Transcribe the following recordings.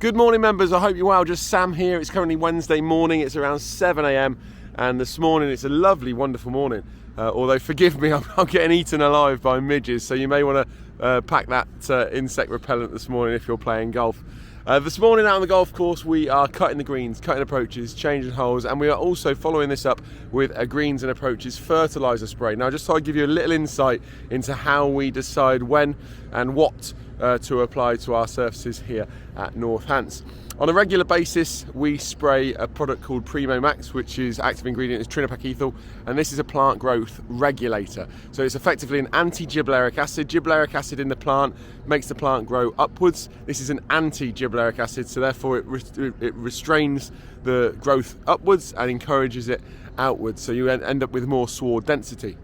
Good morning, members. I hope you're well. Just Sam here. It's currently Wednesday morning. It's around 7 a.m. and this morning it's a lovely, wonderful morning. Although, forgive me, I'm getting eaten alive by midges, so you may want to pack that insect repellent this morning if you're playing golf. This morning out on the golf course, we are cutting the greens, cutting approaches, changing holes, and we are also following this up with a greens and approaches fertiliser spray. Now, just so I give you a little insight into how we decide when and what to apply to our surfaces here at North Hants. On a regular basis, we spray a product called Primo Max, which is active ingredient is trinopacethyl, and this is a plant growth regulator. So it's effectively an anti-gibberellic acid. Gibberellic acid in the plant makes the plant grow upwards. This is an anti-gibberellic acid, so therefore it restrains the growth upwards and encourages it outwards, so you end up with more sward density.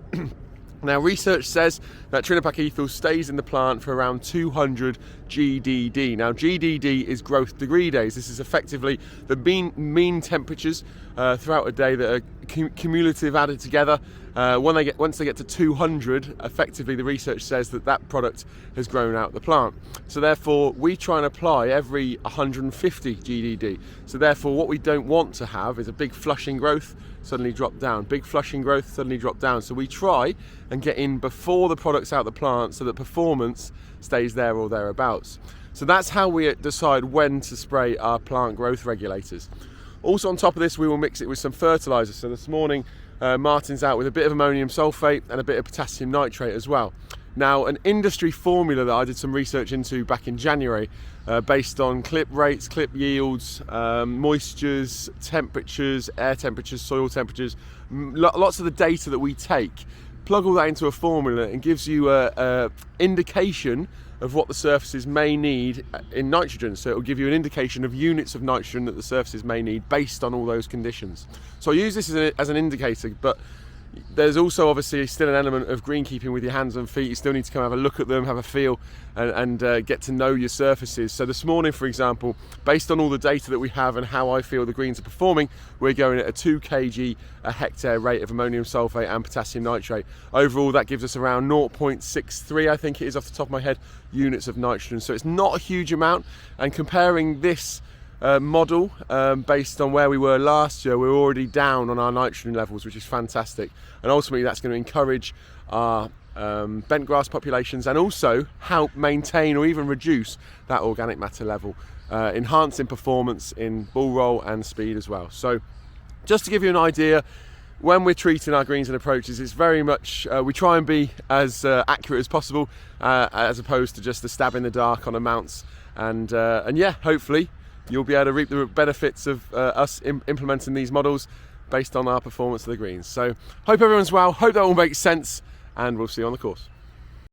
Now, research says that trinopacethyl stays in the plant for around 200 GDD. Now, GDD is growth degree days. This is effectively the mean temperatures throughout a day that are cumulative added together. Once they get to 200, effectively the research says that product has grown out the plant. So therefore, we try and apply every 150 GDD. So therefore, what we don't want to have is a big flushing growth suddenly drop down, big flushing growth suddenly drop down. So we try and get in before the product's out the plant so that performance stays there or thereabouts. So that's how we decide when to spray our plant growth regulators. Also on top of this, we will mix it with some fertiliser. So this morning, Martin's out with a bit of ammonium sulphate and a bit of potassium nitrate as well. Now, an industry formula that I did some research into back in January, based on clip rates, clip yields, moistures, temperatures, air temperatures, soil temperatures, lots of the data that we take, plug all that into a formula and gives you an indication of what the surfaces may need in nitrogen. So it will give you an indication of units of nitrogen that the surfaces may need based on all those conditions. So I use this as an indicator, but there's also obviously still an element of greenkeeping with your hands and feet. You still need to come have a look at them, have a feel, and get to know your surfaces. So this morning, for example, based on all the data that we have and how I feel the greens are performing, we're going at a 2 kg a hectare rate of ammonium sulphate and potassium nitrate. Overall, that gives us around 0.63, I think it is off the top of my head, units of nitrogen. So it's not a huge amount, and comparing this model based on where we were last year, we're already down on our nitrogen levels, which is fantastic, and ultimately that's going to encourage our bent grass populations and also help maintain or even reduce that organic matter level, enhancing performance in bull roll and speed as well. So just to give you an idea, when we're treating our greens and approaches, it's very much we try and be as accurate as possible, as opposed to just a stab in the dark on amounts, and yeah, hopefully you'll be able to reap the benefits of us implementing these models based on our performance of the greens. So hope everyone's well, hope that all makes sense, and we'll see you on the course.